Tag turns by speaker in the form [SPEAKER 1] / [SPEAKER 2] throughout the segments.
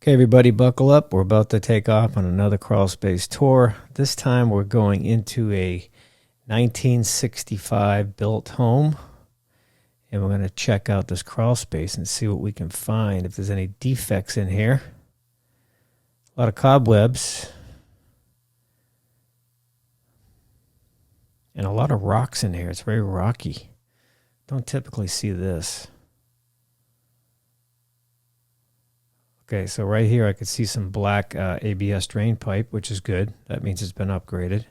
[SPEAKER 1] Okay, everybody, buckle up. We're about to take off on another Crawlspace tour. This time we're going into a 1965 built home, and we're going to check out this Crawlspace and see what we can find, if there's any defects in here. A lot of cobwebs and a lot of rocks in here. It's very rocky. Don't typically see this. Okay, so right here I could see some black ABS drain pipe, which is good. That means it's been upgraded.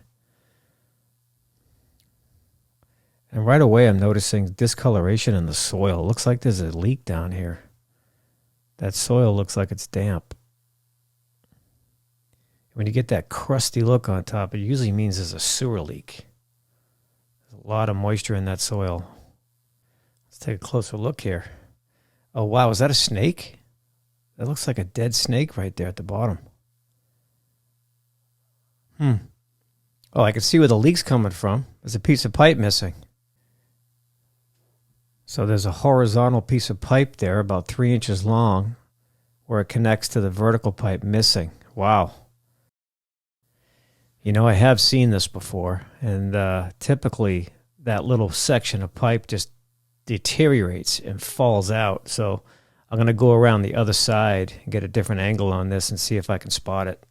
[SPEAKER 1] And right away I'm noticing discoloration in the soil. It looks like there's a leak down here. That soil looks like it's damp. When you get that crusty look on top, it usually means there's a sewer leak. There's a lot of moisture in that soil. Let's take a closer look here. Oh wow, is that a snake? That looks like a dead snake right there at the bottom. Oh, I can see where the leak's coming from. There's a piece of pipe missing. So there's a horizontal piece of pipe there, about 3 inches long, where it connects to the vertical pipe missing. Wow. You know, I have seen this before, and typically that little section of pipe just deteriorates and falls out. So I'm going to go around the other side and get a different angle on this and see if I can spot it.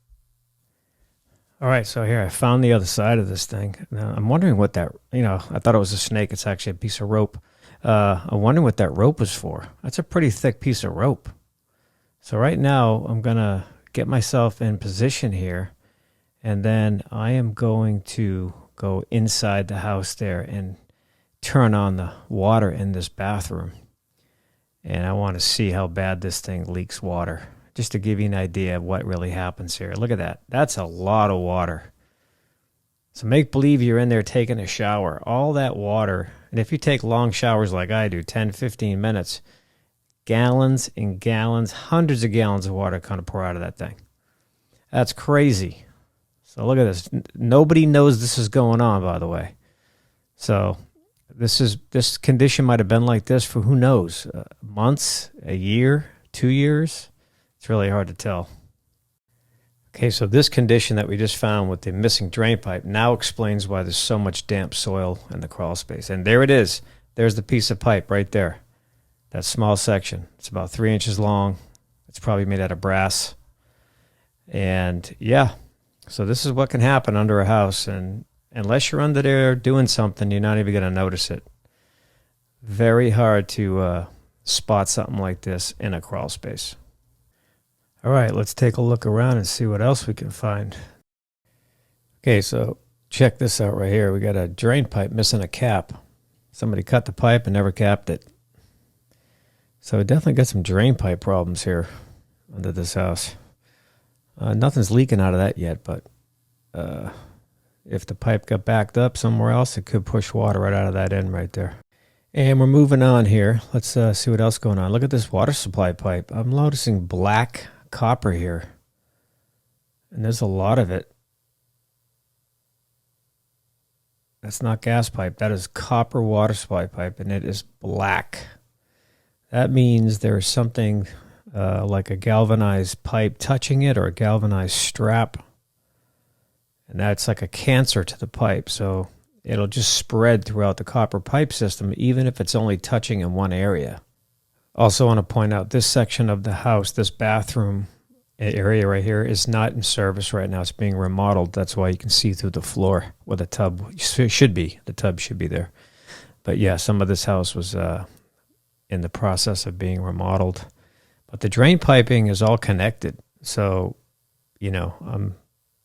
[SPEAKER 1] All right, so here I found the other side of this thing. Now, I'm wondering what that, I thought it was a snake. It's actually a piece of rope. I'm wondering what that rope was for. That's a pretty thick piece of rope. So right now I'm going to get myself in position here, and then I am going to go inside the house there and turn on the water in this bathroom. And I want to see how bad this thing leaks water, just to give you an idea of what really happens here. Look at that. That's a lot of water. So make believe you're in there taking a shower. All that water, and if you take long showers like I do, 10, 15 minutes, gallons and gallons, hundreds of gallons of water kind of pour out of that thing. That's crazy. So look at this. Nobody knows this is going on, by the way. So this condition might have been like this for, who knows, months, a year, 2 years. It's really hard to tell. Okay, so this condition that we just found with the missing drain pipe now explains why there's so much damp soil in the crawl space. And there it is. There's the piece of pipe right there. That small section. It's about 3 inches long. It's probably made out of brass. And yeah, so this is what can happen under a house, and unless you're under there doing something, you're not even going to notice it. Very hard to spot something like this in a crawl space. All right, let's take a look around and see what else we can find. Okay, so check this out right here. We got a drain pipe missing a cap. Somebody cut the pipe and never capped it. So we definitely got some drain pipe problems here under this house. Nothing's leaking out of that yet, but if the pipe got backed up somewhere else, it could push water right out of that end right there. And we're moving on here. Let's see what else is going on. Look at this water supply pipe. I'm noticing black copper here, and there's a lot of it. That's not gas pipe. That is copper water supply pipe, and it is black. That means there's something like a galvanized pipe touching it, or a galvanized strap. And that's like a cancer to the pipe. So it'll just spread throughout the copper pipe system, even if it's only touching in one area. Also want to point out this section of the house, this bathroom area right here, is not in service right now. It's being remodeled. That's why you can see through the floor where the tub should be. The tub should be there. But yeah, some of this house was in the process of being remodeled. But the drain piping is all connected. So, I'm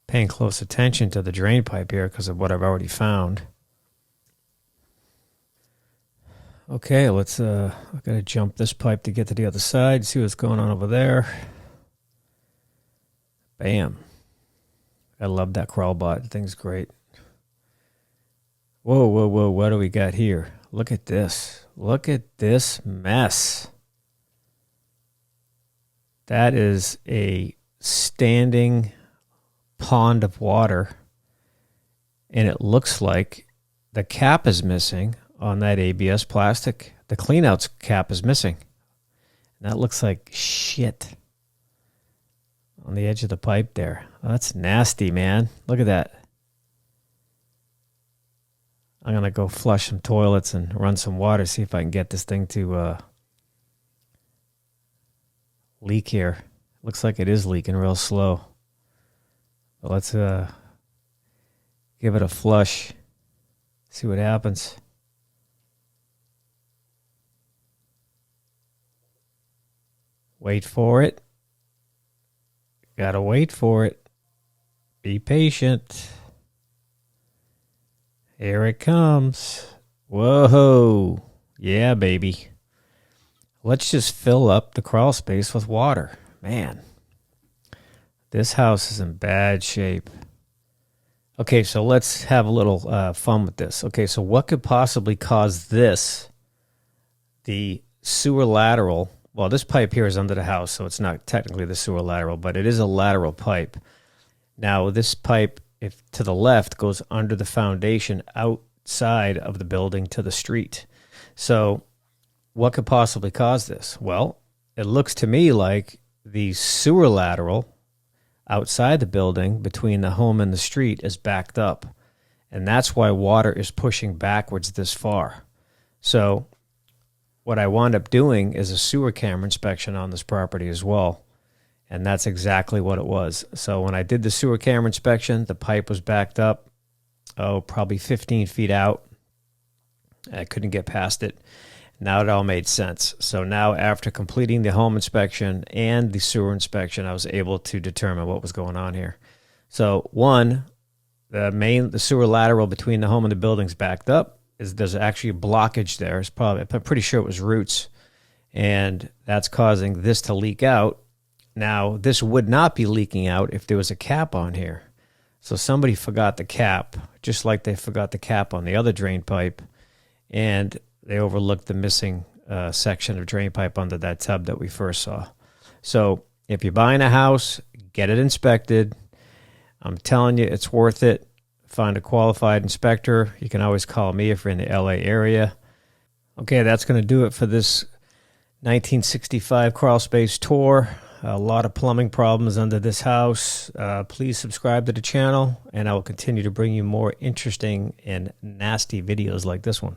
[SPEAKER 1] paying close attention to the drain pipe here because of what I've already found. Okay, let's I gotta jump this pipe to get to the other side, see what's going on over there. Bam. I love that crawl bot. The thing's great. Whoa, whoa, whoa, what do we got here? Look at this. Look at this mess. That is a standing pond of water, and it looks like the cap is missing on that ABS plastic. The cleanouts cap is missing. And that looks like shit. on the edge of the pipe there. Oh, that's nasty, man. Look at that. I'm going to go flush some toilets and run some water, see if I can get this thing to leak here. Looks like it is leaking real slow. But let's give it a flush, see what happens. Wait for it. Gotta wait for it. Be patient. Here it comes. Whoa. Yeah, baby. Let's just fill up the crawl space with water. Man, this house is in bad shape. Okay, so let's have a little fun with this. Okay, so what could possibly cause this? The sewer lateral. Well, this pipe here is under the house, so it's not technically the sewer lateral, but it is a lateral pipe. Now, this pipe, if to the left, goes under the foundation outside of the building to the street. So what could possibly cause this? Well, it looks to me like the sewer lateral outside the building between the home and the street is backed up. And that's why water is pushing backwards this far. So what I wound up doing is a sewer camera inspection on this property as well. And that's exactly what it was. So when I did the sewer camera inspection, the pipe was backed up, probably 15 feet out. I couldn't get past it. Now it all made sense. So now after completing the home inspection and the sewer inspection, I was able to determine what was going on here. So one, the sewer lateral between the home and the building's backed up. There's actually a blockage there. I'm pretty sure it was roots. And that's causing this to leak out. Now, this would not be leaking out if there was a cap on here. So somebody forgot the cap, just like they forgot the cap on the other drain pipe, and they overlooked the missing section of drain pipe under that tub that we first saw. So if you're buying a house, get it inspected. I'm telling you, it's worth it. Find a qualified inspector. You can always call me if you're in the LA area. Okay, that's going to do it for this 1965 Crawlspace tour. A lot of plumbing problems under this house. Please subscribe to the channel, and I will continue to bring you more interesting and nasty videos like this one.